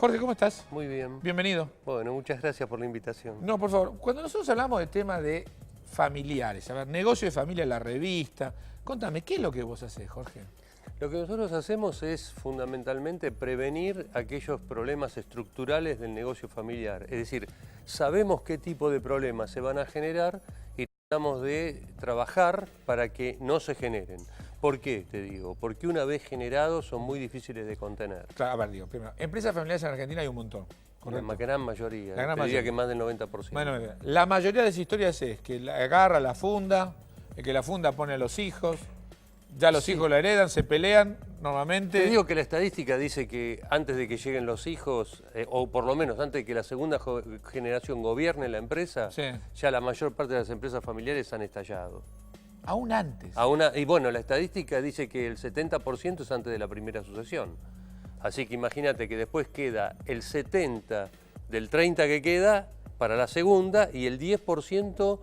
Jorge, ¿cómo estás? Muy bien. Bienvenido. Bueno, muchas gracias por la invitación. No, por favor, cuando nosotros hablamos de tema de familiares, a ver, negocio de familia, la revista, contame, ¿qué es lo que vos hacés, Jorge? Lo que nosotros hacemos es fundamentalmente prevenir aquellos problemas estructurales del negocio familiar. Es decir, sabemos qué tipo de problemas se van a generar y tratamos de trabajar para que no se generen. ¿Por qué, te digo? Porque una vez generados son muy difíciles de contener. Claro, a ver, digo, primero, empresas familiares en Argentina hay un montón, ¿correcto? La gran mayoría, La gran te diría mayoría. que más del 90%. Bueno, la mayoría de las historias es que la agarra la funda, que la funda pone a los hijos, ya los hijos la heredan, se pelean normalmente. Te digo que la estadística dice que antes de que lleguen los hijos, o por lo menos antes de que la segunda generación gobierne la empresa, Sí. ya la mayor parte de las empresas familiares han estallado. Aún antes. Y bueno, la estadística dice que el 70% es antes de la primera sucesión. Así que imagínate que después queda el 70% del 30% que queda para la segunda y el 10%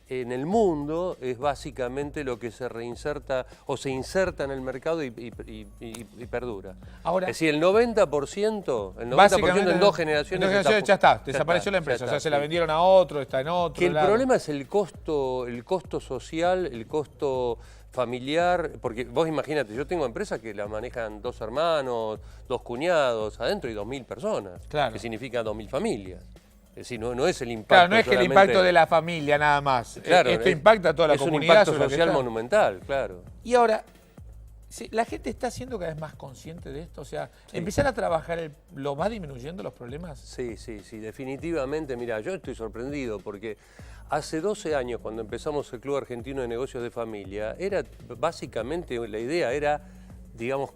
en el mundo es básicamente lo que se reinserta o se inserta en el mercado y perdura. Ahora, es decir, el 90% en dos generaciones ya está, desapareció la empresa, o sea, se la vendieron a otro, está en otro Que el lado. problema es el costo social, el costo familiar, porque vos imagínate, yo tengo empresas que la manejan 2 hermanos, 2 cuñados, adentro hay 2.000 personas, Claro. que significa 2.000 familias. Es decir, no es el impacto. Claro, no es que el solamente impacto de la familia nada más. Claro, Esto impacta a toda la comunidad. Es un impacto social monumental, claro. Y ahora, ¿la gente está siendo cada vez más consciente de esto? O sea, Sí. empezar a trabajar, ¿lo va disminuyendo los problemas? Sí, definitivamente. Mira, yo estoy sorprendido porque hace 12 años, cuando empezamos el Club Argentino de Negocios de Familia, era básicamente la idea era, digamos,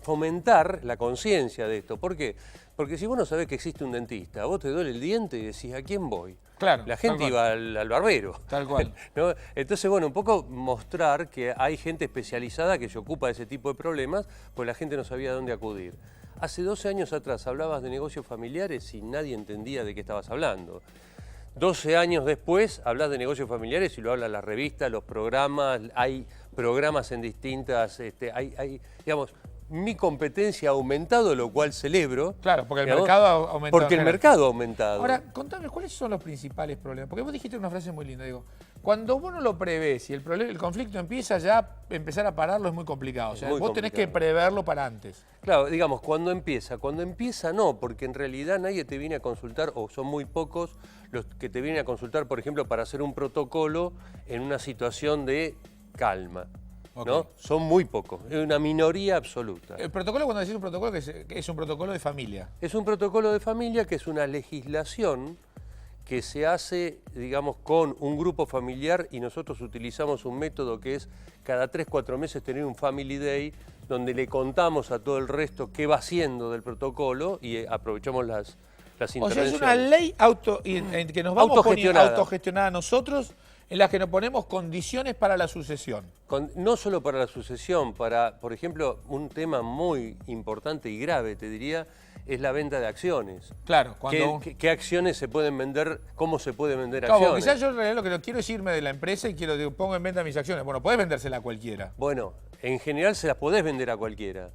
fomentar la conciencia de esto. ¿Por qué? Porque si vos no sabés que existe un dentista, vos te duele el diente y decís, ¿a quién voy? Claro. La gente iba al barbero. Tal cual. ¿No? Entonces, bueno, un poco mostrar que hay gente especializada que se ocupa de ese tipo de problemas, pues la gente no sabía a dónde acudir. Hace 12 años atrás hablabas de negocios familiares y nadie entendía de qué estabas hablando. 12 años después hablas de negocios familiares y lo hablan las revistas, los programas, hay programas en distintas, digamos, mi competencia ha aumentado, lo cual celebro. Claro, porque el digamos, mercado ha aumentado. Porque el mercado ha aumentado. Ahora, contame, ¿cuáles son los principales problemas? Porque vos dijiste una frase muy linda, digo, cuando vos no lo prevés y el conflicto empieza, ya empezar a pararlo es muy complicado. O sea, vos tenés que preverlo para antes. Claro, digamos, cuando empieza no, porque en realidad nadie te viene a consultar, o son muy pocos los que te vienen a consultar, por ejemplo, para hacer un protocolo en una situación de calma. Okay. ¿No? Son muy pocos, es una minoría absoluta. El protocolo, cuando decís un protocolo, que es un protocolo de familia. Es un protocolo de familia que es una legislación que se hace, digamos, con un grupo familiar y nosotros utilizamos un método que es cada 3-4 meses tener un Family Day donde le contamos a todo el resto qué va haciendo del protocolo y aprovechamos las intervenciones. O sea, es una ley que nos vamos autogestionada nosotros, en la que nos ponemos condiciones para la sucesión. No solo para la sucesión, para, por ejemplo, un tema muy importante y grave, te diría, es la venta de acciones. Claro. ¿Qué acciones se pueden vender? ¿Cómo se puede vender acciones? Acciones? Quizás yo en realidad lo que quiero es irme de la empresa y pongo en venta mis acciones. Bueno, podés vendérsela a cualquiera. Bueno, en general se las podés vender a cualquiera.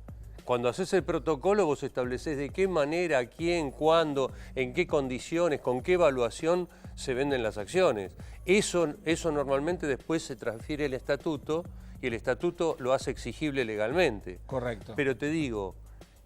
Cuando haces el protocolo vos establecés de qué manera, quién, cuándo, en qué condiciones, con qué evaluación se venden las acciones. Eso normalmente después se transfiere al estatuto y el estatuto lo hace exigible legalmente. Correcto. Pero te digo,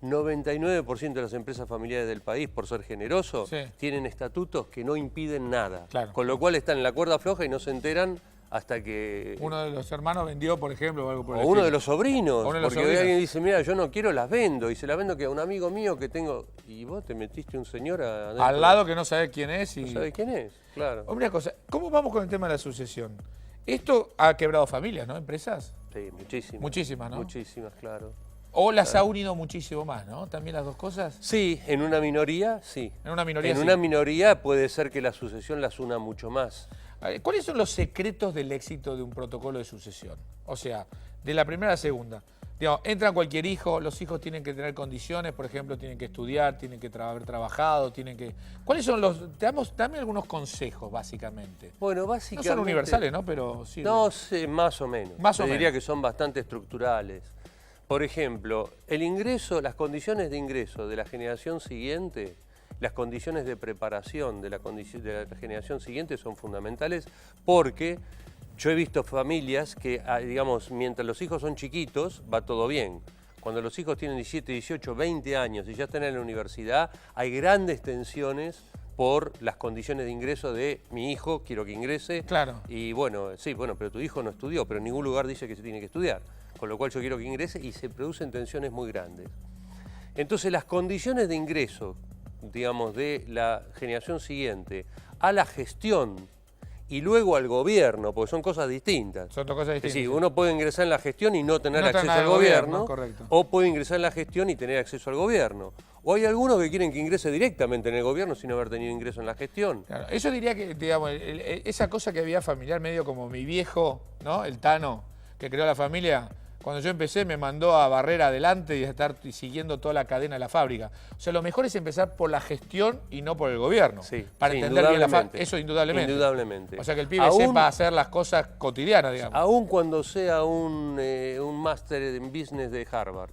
99% de las empresas familiares del país, por ser generoso, tienen estatutos que no impiden nada. Claro. Con lo cual están en la cuerda floja y no se enteran hasta que... Uno de los hermanos vendió, por ejemplo, o algo por el estilo. Uno de los sobrinos, porque alguien dice, mira, yo no quiero, las vendo, y se las vendo que a un amigo mío que tengo... Y vos te metiste un señor adentro. Al lado que no sabés quién es. No sabés quién es, claro. Una cosa, ¿cómo vamos con el tema de la sucesión? Esto ha quebrado familias, ¿no? ¿Empresas? Sí, muchísimas. Muchísimas, ¿no? Muchísimas, claro. O las ha unido muchísimo más, ¿no? ¿También las dos cosas? Sí, en una minoría, sí. En una minoría, una minoría puede ser que la sucesión las una mucho más. ¿Cuáles son los secretos del éxito de un protocolo de sucesión? O sea, de la primera a la segunda. Digamos, entra cualquier hijo, los hijos tienen que tener condiciones, por ejemplo, tienen que estudiar, tienen que haber trabajado, tienen que... ¿Cuáles son los...? Dame algunos consejos, básicamente. Bueno, básicamente... No son universales, ¿no? Pero sí. No, sí, más o menos. Más o menos. Diría que son bastante estructurales. Por ejemplo, el ingreso, las condiciones de ingreso de la generación siguiente, las condiciones de preparación de la generación siguiente son fundamentales porque yo he visto familias que, digamos, mientras los hijos son chiquitos, va todo bien. Cuando los hijos tienen 17, 18, 20 años y ya están en la universidad, hay grandes tensiones por las condiciones de ingreso de mi hijo, quiero que ingrese. Claro. Y bueno, sí, bueno, pero tu hijo no estudió, pero en ningún lugar dice que se tiene que estudiar. Con lo cual yo quiero que ingrese y se producen tensiones muy grandes. Entonces las condiciones de ingreso, digamos, de la generación siguiente a la gestión y luego al gobierno, porque son cosas distintas. Son dos cosas distintas. Es decir, uno puede ingresar en la gestión y no tener No acceso tener al gobierno, correcto. o puede ingresar en la gestión y tener acceso al gobierno. O hay algunos que quieren que ingrese directamente en el gobierno sin haber tenido ingreso en la gestión. Claro, eso diría que, digamos, esa cosa que había familiar, medio como mi viejo, ¿no? El Tano, que creó la familia. Cuando yo empecé me mandó a barrer adelante y a estar siguiendo toda la cadena de la fábrica. O sea, lo mejor es empezar por la gestión y no por el gobierno. Sí, para sí, entender bien la indudablemente. eso indudablemente. Indudablemente. O sea, que el pibe sepa hacer las cosas cotidianas, digamos. Aún cuando sea un máster en business de Harvard.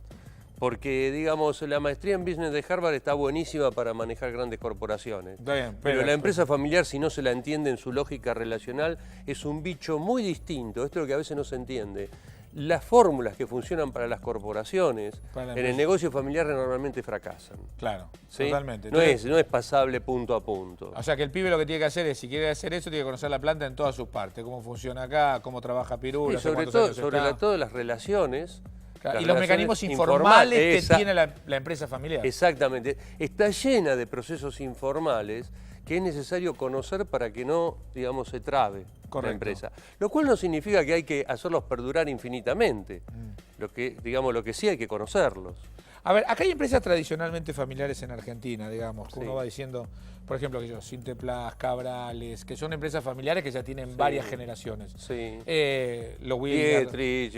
Porque, digamos, la maestría en business de Harvard está buenísima para manejar grandes corporaciones. Está bien, pero la empresa familiar, si no se la entiende en su lógica relacional, es un bicho muy distinto. Esto es lo que a veces no se entiende. Las fórmulas que funcionan para las corporaciones en el negocio familiar normalmente fracasan. Claro, ¿sí? totalmente. No es pasable punto a punto. O sea que el pibe lo que tiene que hacer es, si quiere hacer eso, tiene que conocer la planta en todas sus partes. Cómo funciona acá, cómo trabaja Pirula, Y sobre todo las relaciones. Claro, y los mecanismos informales que tiene la empresa familiar. Exactamente. Está llena de procesos informales que es necesario conocer para que no, digamos, se trabe la empresa. Lo cual no significa que hay que hacerlos perdurar infinitamente. Lo que sí hay que conocerlos. A ver, acá hay empresas tradicionalmente familiares en Argentina, digamos, que uno va diciendo, por ejemplo, que yo, Sinteplas, Cabrales, que son empresas familiares que ya tienen varias generaciones. Sí. Los Williner. Dietrich,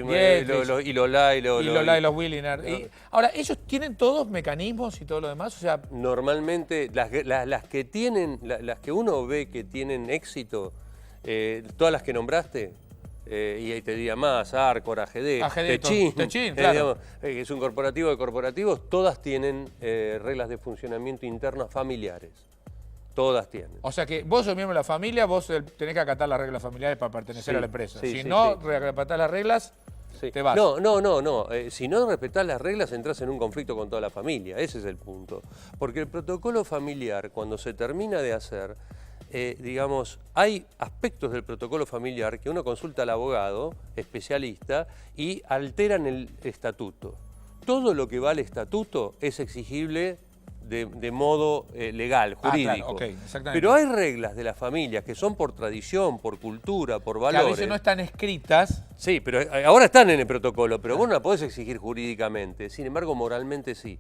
y Lolay, los Williner. Ahora, ¿ellos tienen todos mecanismos y todo lo demás? O sea, normalmente, las que tienen, las que uno ve que tienen éxito, todas las que nombraste, y ahí te diría más, Arcor, AGD, Techin, claro. Digamos, que es un corporativo de corporativos, todas tienen reglas de funcionamiento internas familiares. Todas tienen. O sea que vos sos miembro de la familia, vos tenés que acatar las reglas familiares para pertenecer a la empresa. Si no respetás las reglas, te vas. No. Si no respetás las reglas, entras en un conflicto con toda la familia. Ese es el punto. Porque el protocolo familiar, cuando se termina de hacer, digamos, hay aspectos del protocolo familiar que uno consulta al abogado, especialista, y alteran el estatuto. Todo lo que va al estatuto es exigible de modo legal, jurídico. Claro, exactamente. Pero hay reglas de la familia que son por tradición, por cultura, por valores. Que a veces no están escritas. Sí, pero ahora están en el protocolo, pero vos no las podés exigir jurídicamente, sin embargo moralmente sí.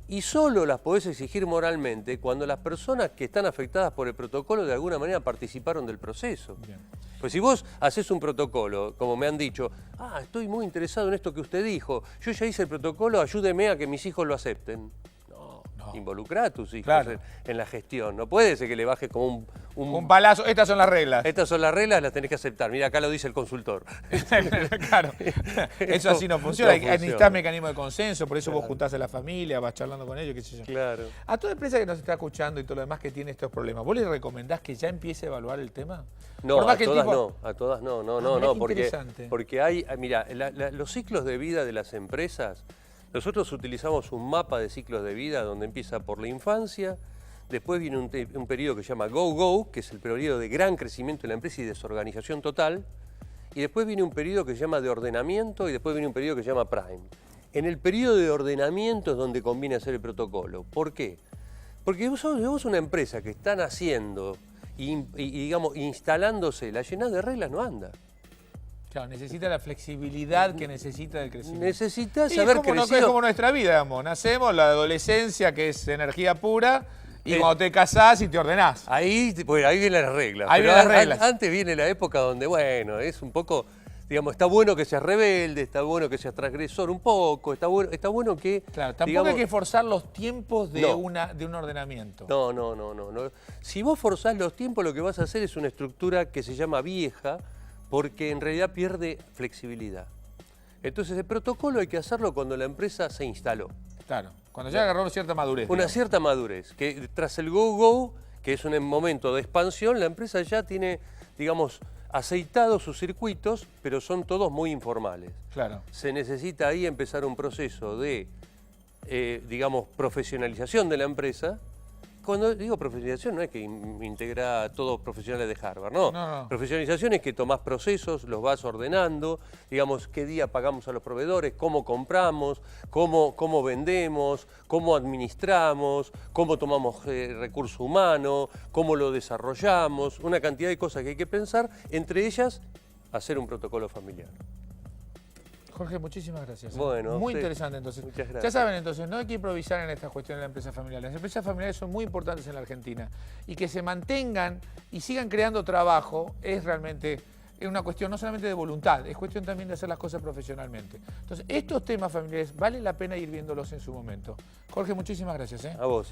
Y solo las podés exigir moralmente cuando las personas que están afectadas por el protocolo de alguna manera participaron del proceso. Bien. Pues si vos haces un protocolo, como me han dicho, estoy muy interesado en esto que usted dijo, yo ya hice el protocolo, ayúdeme a que mis hijos lo acepten. Involucrar a tus hijos en la gestión. No puede ser que le bajes como un palazo. Estas son las reglas. Estas son las reglas, las tenés que aceptar. Mira, acá lo dice el consultor. Claro. Eso así no funciona. Necesitas mecanismo de consenso, por eso vos juntás a la familia, vas charlando con ellos, qué sé yo. Claro. A toda empresa que nos está escuchando y todo lo demás que tiene estos problemas, ¿vos le recomendás que ya empiece a evaluar el tema? No, a todas no, porque hay, mira, los ciclos de vida de las empresas. Nosotros utilizamos un mapa de ciclos de vida donde empieza por la infancia, después viene un periodo que se llama Go-Go, que es el periodo de gran crecimiento de la empresa y desorganización total, y después viene un periodo que se llama de ordenamiento y después viene un periodo que se llama Prime. En el periodo de ordenamiento es donde conviene hacer el protocolo. ¿Por qué? Porque vos sos una empresa que está naciendo y digamos, instalándose, la llenás de reglas no anda. Claro, necesita la flexibilidad que necesita del crecimiento. Necesitas haber crecido. Es como nuestra vida, digamos. Nacemos, la adolescencia, que es energía pura, y cuando te casás y te ordenás. Ahí vienen las reglas. Ahí vienen las reglas. Antes viene la época donde, bueno, es un poco, digamos, está bueno que seas rebelde, está bueno que seas transgresor un poco, está bueno que... Claro, tampoco hay que forzar los tiempos de un ordenamiento. No. Si vos forzás los tiempos, lo que vas a hacer es una estructura que se llama vieja, porque en realidad pierde flexibilidad. Entonces el protocolo hay que hacerlo cuando la empresa se instaló. Claro, cuando ya agarró cierta madurez. Una cierta madurez, que tras el go-go, que es un momento de expansión, la empresa ya tiene, digamos, aceitados sus circuitos, pero son todos muy informales. Claro. Se necesita ahí empezar un proceso de, digamos, profesionalización de la empresa. Cuando digo profesionalización no es que integra a todos profesionales de Harvard, no. No. Profesionalización es que tomás procesos, los vas ordenando, digamos, qué día pagamos a los proveedores, cómo compramos, cómo vendemos, cómo administramos, cómo tomamos recurso humano, cómo lo desarrollamos, una cantidad de cosas que hay que pensar, entre ellas hacer un protocolo familiar. Jorge, muchísimas gracias. Bueno, muy sí. interesante entonces. Muchas gracias. Ya saben entonces, no hay que improvisar en esta cuestión de la empresa familiar. Las empresas familiares son muy importantes en la Argentina y que se mantengan y sigan creando trabajo es realmente una cuestión no solamente de voluntad, es cuestión también de hacer las cosas profesionalmente. Entonces, estos temas familiares vale la pena ir viéndolos en su momento. Jorge, muchísimas gracias. A vos.